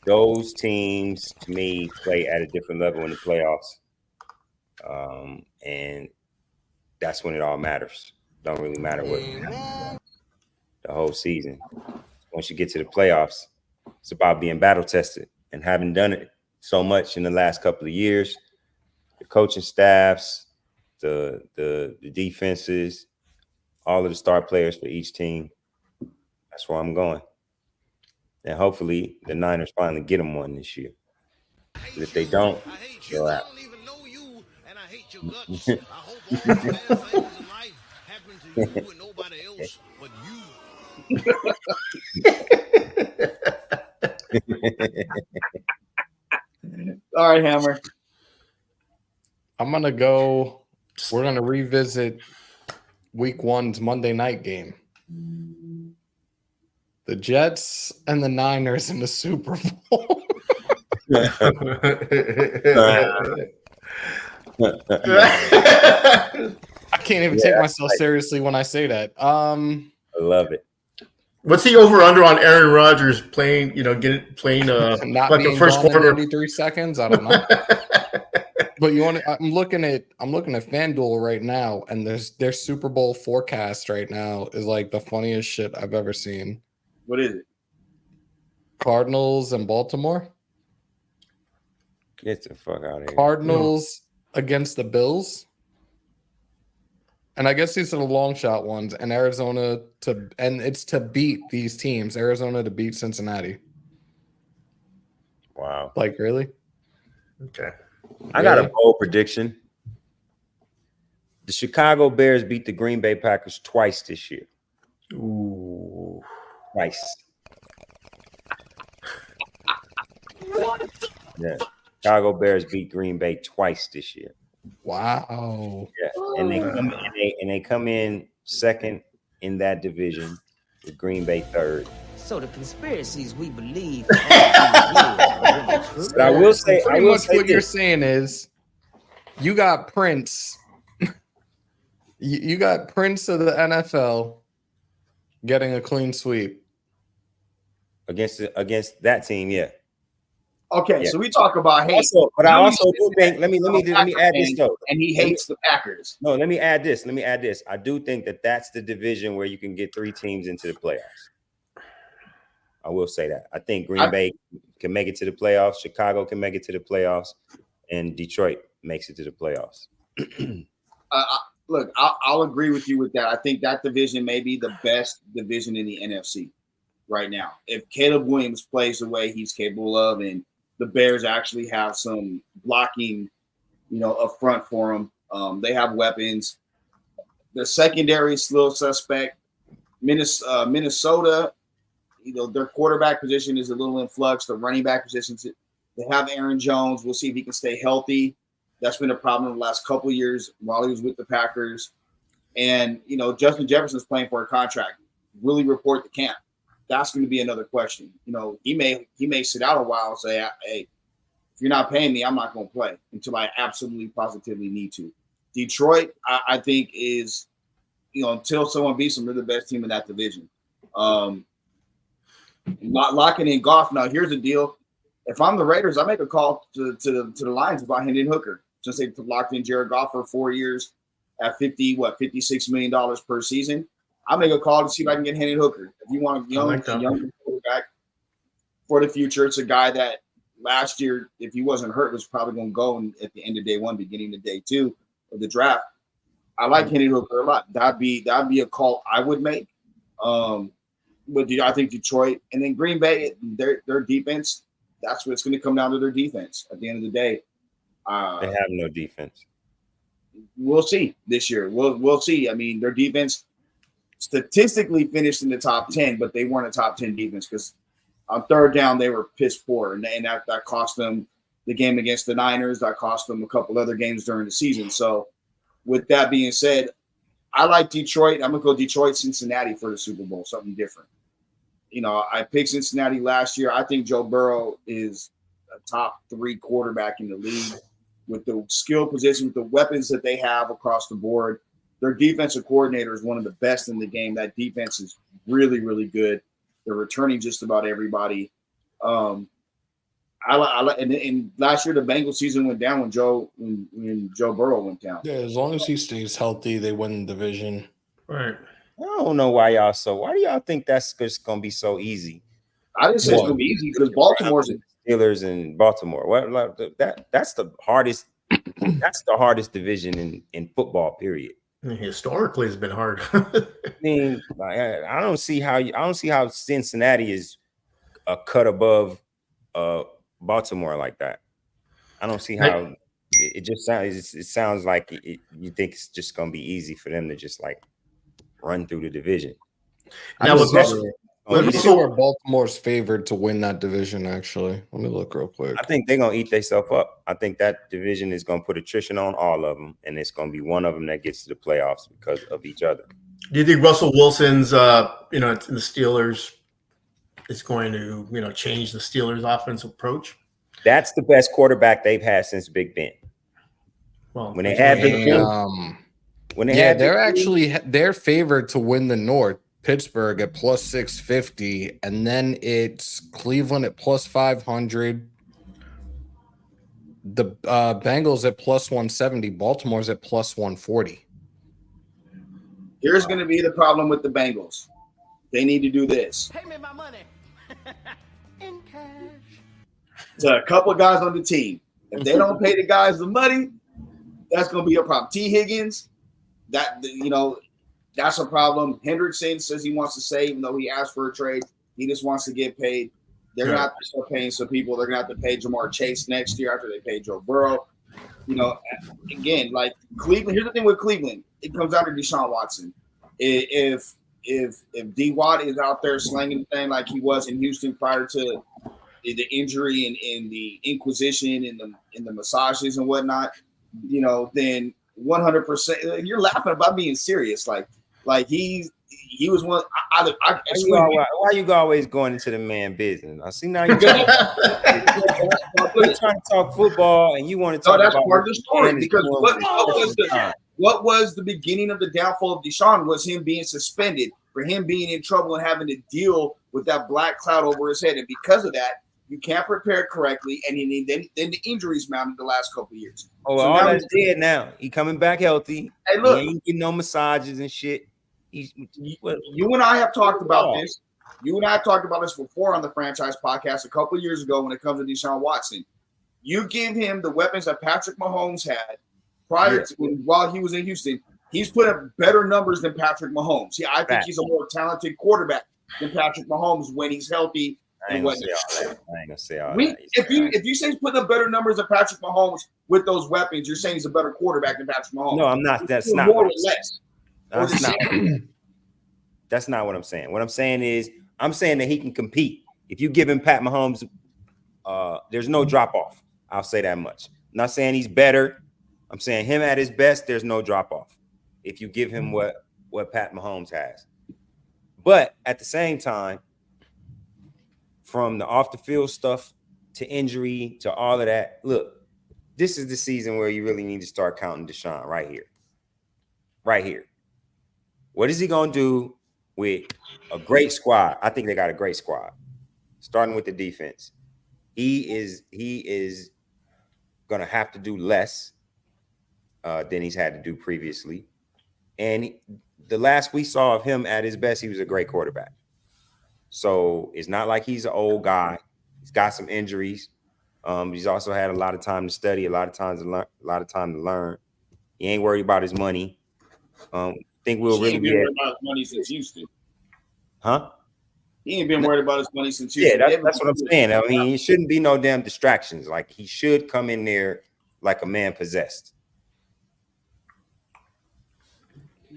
Those teams, to me, play at a different level in the playoffs. And that's when it all matters. Don't really matter what the whole season. Once you get to the playoffs, it's about being battle tested. And having done it so much in the last couple of years, the coaching staffs, the defenses, all of the star players for each team, that's where I'm going. And hopefully the Niners finally get them one this year. But if they don't, they'll out. All right, Hammer. I'm going to go. We're going to revisit week 1's Monday night game. The Jets and the Niners in the Super Bowl. I can't even take myself seriously when I say that. I love it. What's the over/under on Aaron Rodgers playing? Not like being the first gone in quarter. 33 seconds. I don't know. But I'm looking at FanDuel right now, and their Super Bowl forecast right now is like the funniest shit I've ever seen. What is it? Cardinals and Baltimore. Get the fuck out of here. Cardinals against the Bills. And I guess these are the long shot ones. And it's to beat these teams. Arizona to beat Cincinnati. Wow. Like, really? Okay. I got a bold prediction. The Chicago Bears beat the Green Bay Packers twice this year. Ooh. Twice. Yeah. Chicago Bears beat Green Bay twice this year. Wow. Yeah. And they come in second in that division with Green Bay third. So the conspiracies we believe. But I will say, Pretty much what you're saying is you got Prince. You got Prince of the NFL getting a clean sweep against that team, yeah. Okay, Yeah. so we talk about hate. But I also do think, let me add this though. And he hates the Packers. No, let me add this. I do think that's the division where you can get 3 teams into the playoffs. I will say that. I think Green Bay can make it to the playoffs. Chicago can make it to the playoffs, and Detroit makes it to the playoffs. Look, I'll agree with you with that. I think that division may be the best division in the NFC right now. If Caleb Williams plays the way he's capable of, and the Bears actually have some blocking, up front for them, they have weapons. The secondary is still suspect. Minnesota, their quarterback position is a little in flux. The running back positions, they have Aaron Jones. We'll see if he can stay healthy. That's been a problem in the last couple of years while he was with the Packers. And, Justin Jefferson's playing for a contract. Will he report to camp? That's going to be another question. He may sit out a while and say, hey, if you're not paying me, I'm not going to play until I absolutely positively need to. Detroit, I think, is, until someone beats them, they're the best team in that division. Locking in Goff. Now, here's the deal. If I'm the Raiders, I make a call to the Lions about Hendon Hooker. Since they've locked in Jared Goff for 4 years at $56 million per season, I make a call to see if I can get Hendon Hooker. If you want a young quarterback for the future, it's a guy that last year, if he wasn't hurt, was probably going to go at the end of day one, beginning of day two of the draft. I like Hendon Hooker a lot. That'd be a call I would make. But I think Detroit and then Green Bay, their defense, that's what it's going to come down to, their defense at the end of the day. They have no defense. We'll see this year. We'll see. I mean, their defense statistically finished in the top 10, but they weren't a top 10 defense because on third down they were piss poor, and that cost them the game against the Niners. That cost them a couple other games during the season. So, with that being said, I like Detroit. I'm gonna go Detroit, Cincinnati for the Super Bowl. Something different. I picked Cincinnati last year. I think Joe Burrow is a top 3 quarterback in the league with the skill position, with the weapons that they have across the board. Their defensive coordinator is one of the best in the game. That defense is really, really good. They're returning just about everybody. And last year the Bengals season went down when Joe Burrow went down. Yeah, as long as he stays healthy, they win the division. Right. I don't know why do y'all think that's just gonna be so easy? I didn't say it's gonna be easy because Baltimore's Steelers in Baltimore. That's the hardest. That's the hardest division in football. Period. Historically, it's been hard. I mean, I don't see how Cincinnati is a cut above Baltimore like that. I don't see how it just sounds. It sounds like you think it's just gonna be easy for them to just like run through the division. Let me see where Baltimore's favored to win that division, actually. Let me look real quick. I think they're going to eat themselves up. I think that division is going to put attrition on all of them, and it's going to be one of them that gets to the playoffs because of each other. Do you think Russell Wilson's, in the Steelers is going to, change the Steelers' offensive approach? That's the best quarterback they've had since Big Ben. Well, when they had Big Ben, they're favored to win the North. Pittsburgh at plus 650, and then it's Cleveland at plus 500. The Bengals at plus 170. Baltimore's at plus 140. Here's going to be the problem with the Bengals. They need to do this. Pay me my money in cash. To a couple of guys on the team. If they don't pay the guys the money, that's going to be a problem. T. Higgins, that's a problem. Hendrickson says he wants to stay, even though he asked for a trade. He just wants to get paid. They're not still paying some people. They're going to have to pay Jamar Chase next year after they pay Joe Burrow. Again, like Cleveland. Here's the thing with Cleveland. It comes down to Deshaun Watson. If D. Watt is out there slanging the thing like he was in Houston prior to the injury and the inquisition and the massages and whatnot, then 100%. You're laughing about being serious. Like he was one. Why you always going into the man business? I see now you're trying to talk football and you want to talk. No, that's about part of the story because what was the beginning of the downfall of Deshaun was him being suspended, for him being in trouble and having to deal with that black cloud over his head, and because of that, you can't prepare correctly, and then the injuries mounted the last couple of years. Oh, so all that's dead now. He coming back healthy. Hey, look, he ain't getting no massages and shit. You and I have talked about this. You and I talked about this before on the franchise podcast a couple years ago when it comes to Deshaun Watson. You give him the weapons that Patrick Mahomes had prior to while he was in Houston. He's put up better numbers than Patrick Mahomes. See, I think he's a more talented quarterback than Patrick Mahomes when he's healthy. I ain't gonna say all that. If you say he's putting up better numbers than Patrick Mahomes with those weapons, you're saying he's a better quarterback than Patrick Mahomes. No, I'm not. That's not more what or less. That's not what I'm saying. What I'm saying is, I'm saying that he can compete. If you give him Pat Mahomes, there's no drop off. I'll say that much. I'm not saying he's better. I'm saying him at his best, there's no drop off. If you give him what Pat Mahomes has. But at the same time, from the off the field stuff to injury to all of that, look, this is the season where you really need to start counting Deshaun right here. Right here. What is he going to do with a great squad? I think they got a great squad, starting with the defense. He is going to have to do less than he's had to do previously. And the last we saw of him at his best, he was a great quarterback. So it's not like he's an old guy. He's got some injuries. He's also had a lot of time to study, a lot of time to learn. He ain't worried about his money. Think we'll really be worried about his money since Houston. Huh? He ain't been worried about his money since Houston. Yeah, that's what I'm saying. I mean, it shouldn't be no damn distractions. Like, he should come in there like a man possessed.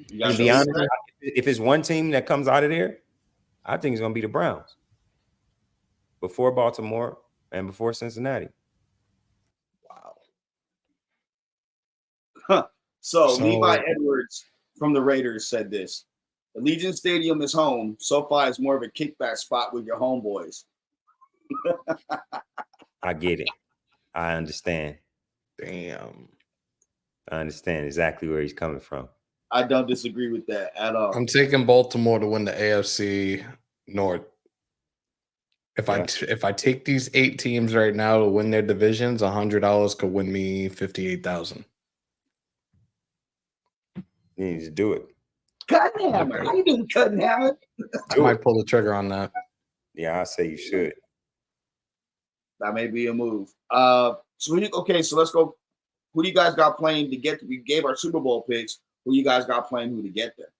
To be honest, if it's one team that comes out of there, I think it's going to be the Browns before Baltimore and before Cincinnati. Wow. Huh. So Levi Edwards from the Raiders said this: Allegiant Stadium is home. SoFi is more of a kickback spot with your homeboys. I get it. I understand. Damn. I understand exactly where he's coming from. I don't disagree with that at all. I'm taking Baltimore to win the AFC North. If I take these 8 teams right now to win their divisions, $100 could win me $58,000. You need to do it. Cutting hammer. How you doing, cutting hammer? I might pull the trigger on that. Yeah, I say you should. That may be a move. So let's go. Who do you guys got playing to get? We gave our Super Bowl picks. Who you guys got playing who to get there?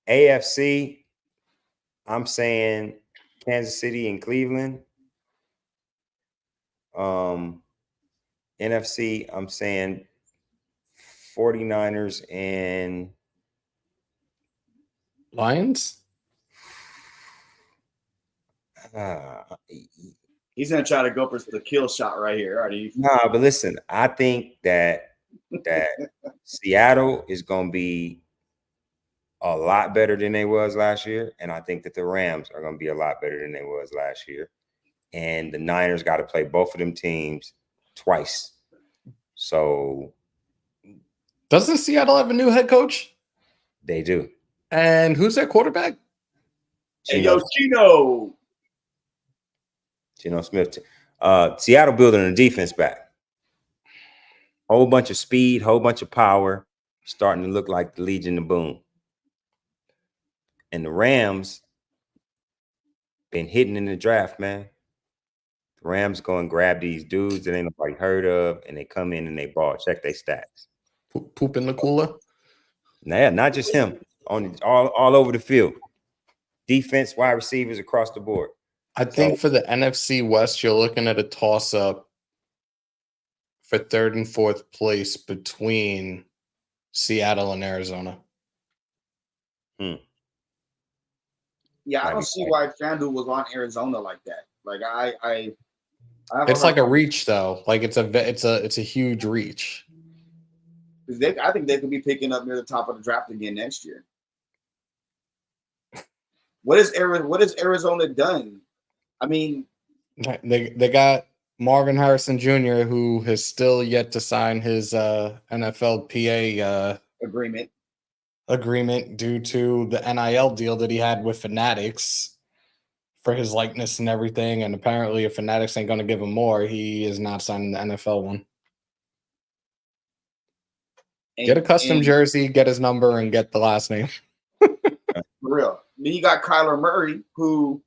AFC, I'm saying Kansas City and Cleveland. NFC, I'm saying 49ers and Lions? He's gonna try to go for the kill shot right here. Already. Nah, but listen, I think that Seattle is gonna be a lot better than they was last year, and I think that the Rams are gonna be a lot better than they was last year. And the Niners got to play both of them teams twice. So doesn't Seattle have a new head coach? They do. And who's their quarterback? Geno Smith. Seattle building a defense back. Whole bunch of speed, whole bunch of power, starting to look like the Legion of Boom. And the Rams been hitting in the draft, man. The Rams go and grab these dudes that ain't nobody heard of, and they come in and they ball. Check their stats. Poop in the cooler? Nah, not just him. All over the field. Defense, wide receivers across the board. I think for the NFC West, you're looking at a toss-up for 3rd and 4th place between Seattle and Arizona. Yeah, I don't see why FanDuel was on Arizona like that. Like it's like a reach though. Like it's a huge reach. I think they could be picking up near the top of the draft again next year. What has Arizona done? I mean, they got Marvin Harrison Jr., who has still yet to sign his NFLPA agreement due to the NIL deal that he had with Fanatics for his likeness and everything. And apparently, if Fanatics ain't going to give him more, he is not signing the NFL one. Get a custom jersey, get his number, and get the last name. For real. Then you got Kyler Murray, who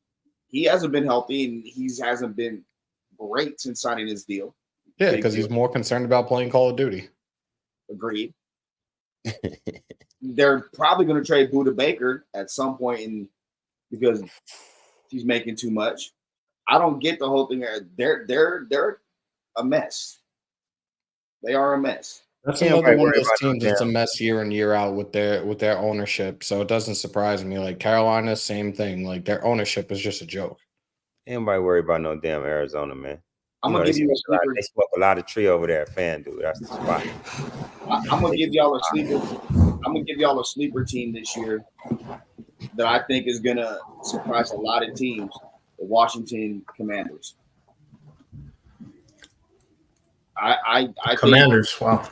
he hasn't been healthy and he hasn't been great since signing his deal. Yeah, because he's more concerned about playing Call of Duty. Agreed. They're probably going to trade Buda Baker at some point because he's making too much. I don't get the whole thing. They're a mess. They are a mess. That's another one of those teams that's a mess year in, year out with their ownership. So it doesn't surprise me. Like Carolina, same thing. Like their ownership is just a joke. Anybody worry about no damn Arizona, man? I'm gonna give you a sleeper. They smoke a lot of tree over there at FanDuel. That's the spot. I'm gonna give y'all a sleeper. I'm gonna give y'all a sleeper team this year that I think is gonna surprise a lot of teams. The Washington Commanders. I Commanders. Think, wow.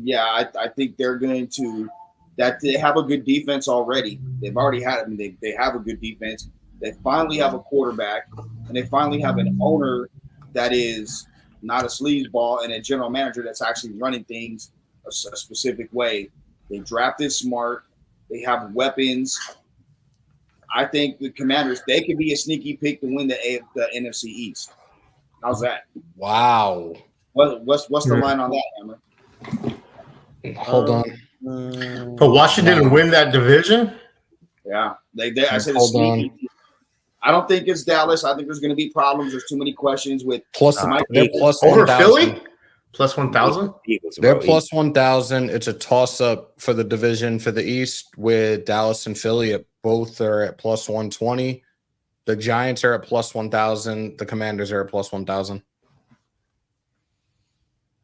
Yeah, I think they're going to. That they have a good defense already. They've already had it. They have a good defense. They finally have a quarterback, and they finally have an owner that is not a sleazeball and a general manager that's actually running things a specific way. They drafted smart. They have weapons. I think the Commanders, they could be a sneaky pick to win the NFC East. How's that? Wow. What's the line on that, Hammer? Hold on. For Washington to win that division? Yeah. I said it's sneaky. I don't think it's Dallas. I think there's going to be problems. There's too many questions with they're plus over 1,000. Philly. Plus 1,000. They're plus 1,000. It's a toss up for the division for the East with Dallas and Philly. Both are at plus 120. The Giants are at plus 1,000. The Commanders are at plus 1,000.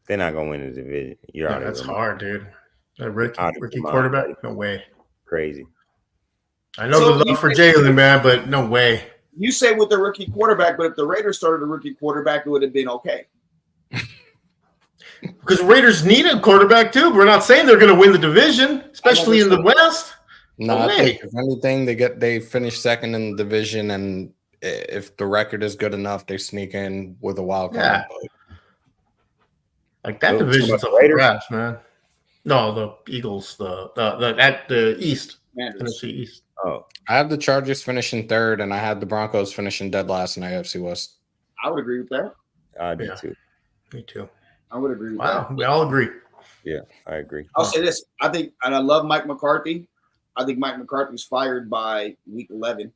They're not gonna win the division. That's hard, dude. A rookie quarterback? No way. Crazy. I know the love for Jalen, man, but no way. You say with the rookie quarterback, but if the Raiders started a rookie quarterback, it would have been okay. Because Raiders need a quarterback too. We're not saying they're going to win the division, especially in the West. No, I think if anything, they finish second in the division, and if the record is good enough, they sneak in with a wild card. Yeah. Like that division's up for grabs, man. No, the Eagles, the East, NFC East. Oh, I have the Chargers finishing third, and I had the Broncos finishing dead last in AFC West. I would agree with that. I do too. Me too. I would agree with that. Wow, we all agree. Yeah, I agree. I'll say this. I think, and I love Mike McCarthy. I think Mike McCarthy's fired by week 11.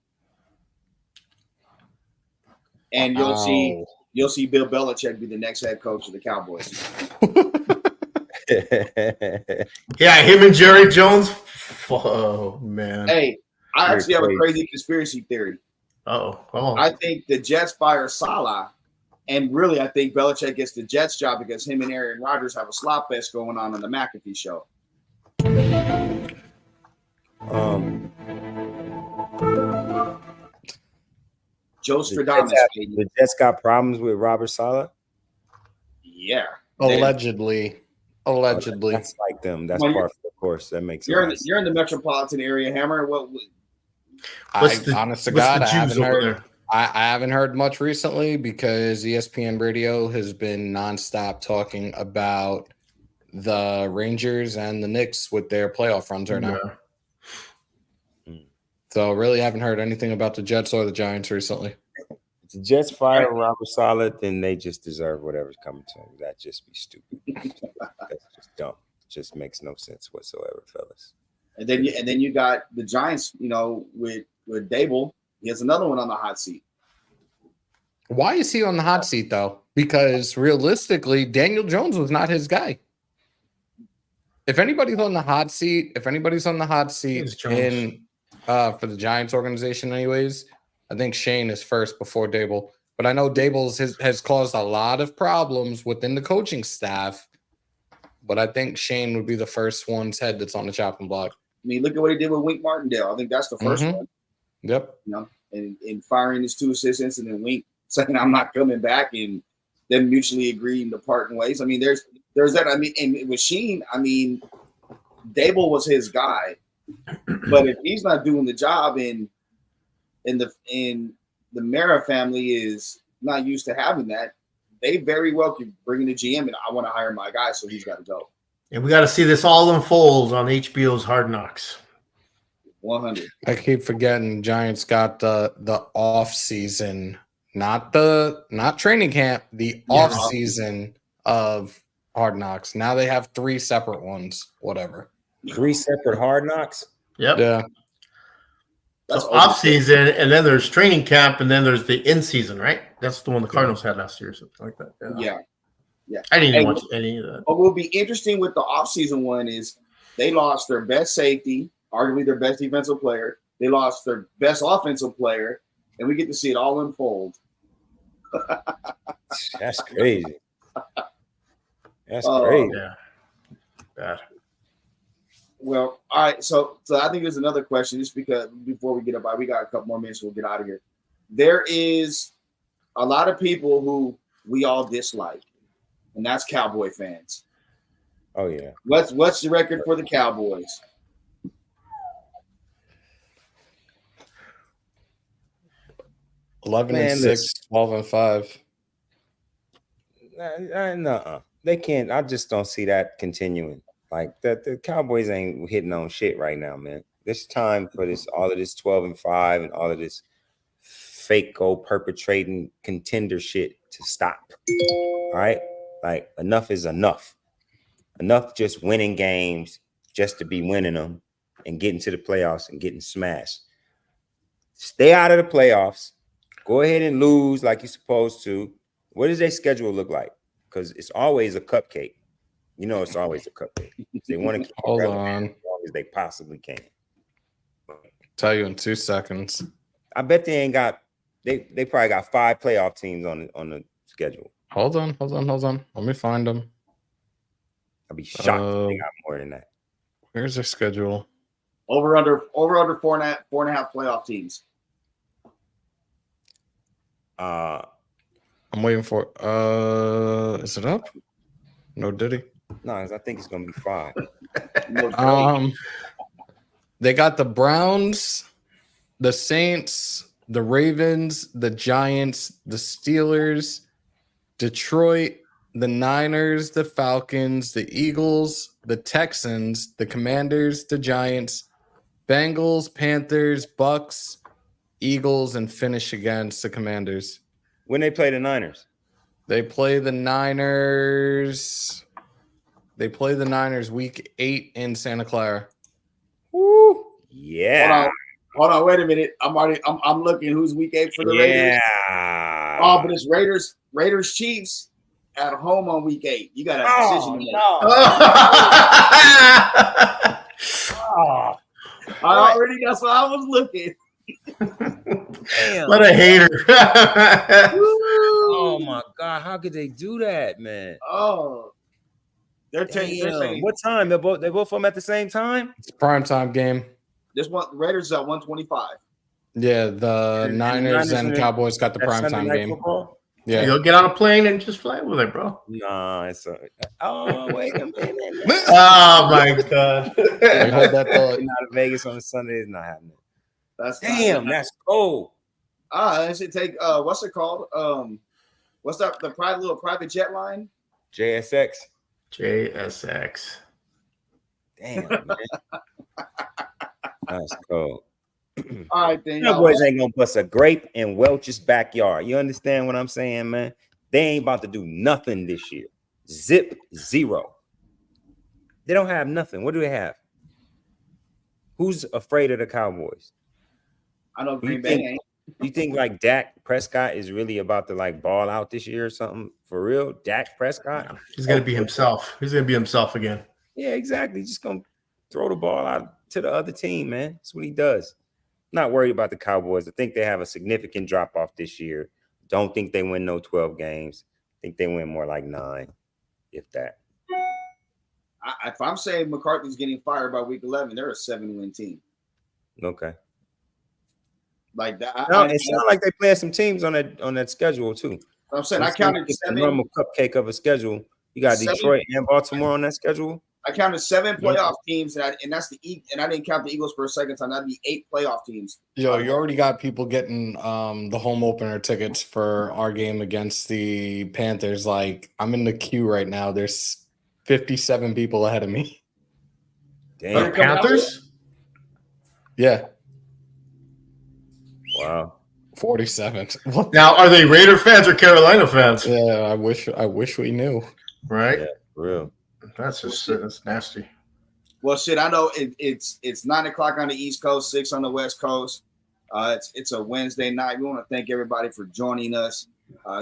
And you'll see Bill Belichick be the next head coach of the Cowboys. Yeah, him and Jerry Jones. Oh, man. Hey, I actually have a crazy conspiracy theory. Oh. I think the Jets fire Salah. And really, I think Belichick gets the Jets job because him and Aaron Rodgers have a slop fest going on the McAfee show. Joe Stradamus. The Jets got problems with Robert Saleh? Yeah. Allegedly. That's like them. That's part of the course. That makes sense. You're in the metropolitan area, Hammer. Honest to God, I haven't heard much recently because ESPN Radio has been nonstop talking about the Rangers and the Knicks with their playoff runs right now. So really haven't heard anything about the Jets or the Giants recently. If the Jets fire Robert Saleh, then they just deserve whatever's coming to them. That just be stupid. That's just dumb. Just makes no sense whatsoever, fellas. And then you got the Giants, with Dable. He has another one on the hot seat. Why is he on the hot seat, though? Because realistically, Daniel Jones was not his guy. If anybody's on the hot seat, in for the Giants organization anyways, I think Shane is first before Dable. But I know Dable has caused a lot of problems within the coaching staff. But I think Shane would be the first one's head that's on the chopping block. I mean, look at what he did with Wink Martindale. I think that's the first one. Yep. And firing his two assistants and then Wink saying I'm not coming back and then mutually agreeing to parting ways. I mean, there's that. I mean, and with Sheen, I mean, Dable was his guy, but if he's not doing the job and the Mara family is not used to having that, they very well could bring in the GM and I want to hire my guy, so he's got to go. And we got to see this all unfold on HBO's Hard Knocks. 100. I keep forgetting Giants got the off season, not training camp, the Yeah. off season of Hard Knocks. Now they have 3 separate ones, whatever. 3 separate Hard Knocks. Yep. Yeah. That's So off season, and then there's training camp, and then there's the in season, right? That's the one the Cardinals had last year, or something like that. Yeah. I didn't even Hey, watch any of that. What will be interesting with the offseason one is they lost their best safety, arguably their best defensive player. They lost their best offensive player, and we get to see it all unfold. That's crazy. That's Oh, crazy. Yeah. Bad. Well, all right. So I think there's another question, just because before we get up, we got a couple more minutes, we'll get out of here. There is a lot of people who we all dislike, and that's Cowboy fans. Oh yeah. What's the record for the Cowboys? 11-6, 12-5. No, they can't. I just don't see that continuing. Like the Cowboys ain't hitting on shit right now, man. This time for all of this 12-5 and all of this fake goal perpetrating contender shit to stop. All right, like enough is enough. Enough just winning games just to be winning them and getting to the playoffs and getting smashed. Stay out of the playoffs. Go ahead and lose like you're supposed to. What does their schedule look like? Because it's always a cupcake. You know, it's always a cupcake. They want to keep Hold it on. as long as they possibly can. Tell you in 2 seconds. I bet they ain't got. They probably got 5 playoff teams on the schedule. Hold on. Let me find them. I'd be shocked if they got more than that. Where's their schedule? Over under 4.5 playoff teams. I'm waiting for is it up? No Diddy. No, I think it's gonna be 5. They got the Browns, the Saints, the Ravens, the Giants, the Steelers, Detroit, the Niners, the Falcons, the Eagles, the Texans, the Commanders, the Giants, Bengals, Panthers, Bucks, Eagles, and finish against the Commanders. When they play the Niners, They play the Niners. Week 8 in Santa Clara. woo, yeah, Hold on, wait a minute. I'm looking who's week 8 for the Raiders. yeah. Oh, but it's Raiders Chiefs at home on week 8. You got a decision to make. That's what I was looking. Damn. What a hater. Oh my god, how could they do that, man? Oh, they're saying What time? They both of them at the same time? It's a primetime game. this one. Raiders is at 125. Yeah, the And Niners and and- Cowboys got the That's Sunday primetime Night game. Football? Yeah. You'll get on a plane and just fly with it, bro. Nah, it's oh wait a minute. Oh my god. We hold that thought. Getting out of Vegas on a Sunday is not happening. That's Damn, that's cold. I should take what's it called? What's that? The little private jet line? JSX. JSX. Damn, man. That's cold. All right, then. y'all. Cowboys ain't gonna bust a grape in Welch's backyard. You understand what I'm saying, man? They ain't about to do nothing this year. Zip 0. They don't have nothing. What do they have? Who's afraid of the Cowboys? I know You Green Bay think- ain't. You think like Dak Prescott is really about to like ball out this year or something? For real? Dak Prescott? He's gonna be himself. He's gonna be himself again. Yeah, exactly. Just gonna throw the ball out to the other team, man. That's what he does. Not worried about the Cowboys. I think they have a significant drop off this year. Don't think they win no 12 games. Think they win more like 9, if that. If I'm saying McCarthy's getting fired by week 11, they're a 7-win team. Okay. Like that. No, it sounds like they playing some teams on that schedule too. I'm saying I counted It's a 7. normal cupcake of a schedule. You got 7. Detroit and Baltimore on that schedule. I counted 7 playoff teams, and that's and I didn't count the Eagles for a second time. That'd be 8 playoff teams. Yo, you already got people getting the home opener tickets for our game against the Panthers. Like, I'm in the queue right now. There's 57 people ahead of me. Damn. The Panthers? Yeah, Wow. 47. What? Now, are they Raider fans or Carolina fans? Yeah, I wish we knew. Right? Yeah, for real. That's nasty. Well, shit, I know it's 9 o'clock on the East Coast, 6 on the West Coast. It's a Wednesday night. We want to thank everybody for joining us.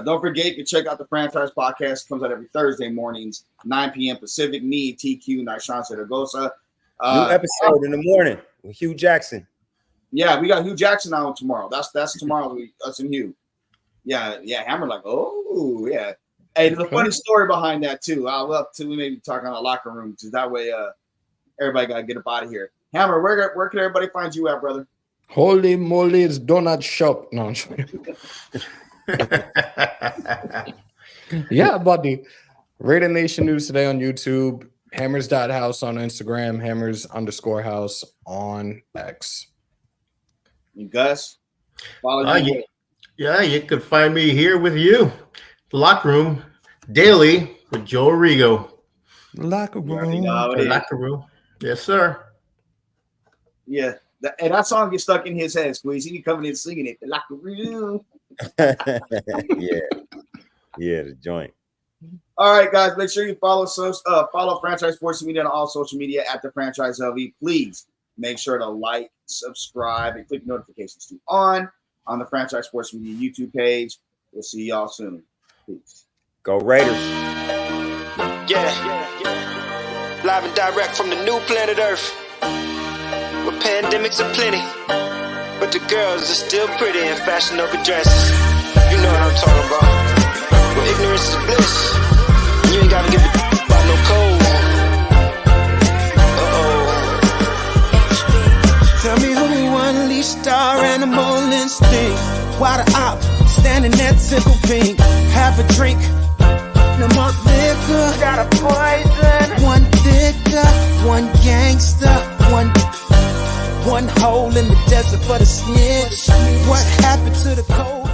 Don't forget, you can check out the Franchise Podcast. It comes out every Thursday mornings, 9 p.m. Pacific. Me, TQ, Nyshawn Saragosa. New episode in the morning with Hugh Jackson. Yeah, we got Hugh Jackson on tomorrow. That's tomorrow. Us and Hugh. Yeah. Hammer like, oh yeah. Hey, there's a funny story behind that too. I'll love to maybe talk on the locker room because that way everybody gotta get up out of here. Hammer, where can everybody find you at, brother? Holy moly, it's donut shop. No, I'm sorry. Yeah, buddy. Raider Nation News today on YouTube. Hammers.house on Instagram. Hammers_house on X. And Gus, follow you. Yeah, you could find me here with you. The locker room daily with Joe Arrigo. Locker You already room. know how it The is. locker room. Yes, sir. Yeah. And that song gets stuck in his head, Squeeze. He be coming in singing it. The locker room. Yeah, the joint. All right, guys, make sure you follow Franchise Sports Media on all social media at the Franchise LV. Please make sure to like, subscribe, and click notifications to on the Franchise Sports Media YouTube page. We'll see y'all soon. Peace. Go Raiders. Yeah. Live and direct from the new planet Earth. Where pandemics are plenty. But the girls are still pretty in fashionable dresses. You know what I'm talking about. Where ignorance is bliss. You ain't gotta give a about no code. Tell me who unleashed our animal instinct. Why the op standing there tickle pink? Have a drink, no more liquor. Got a poison. One thicker, one gangster, one hole in the desert for the snitch. What happened to the cold?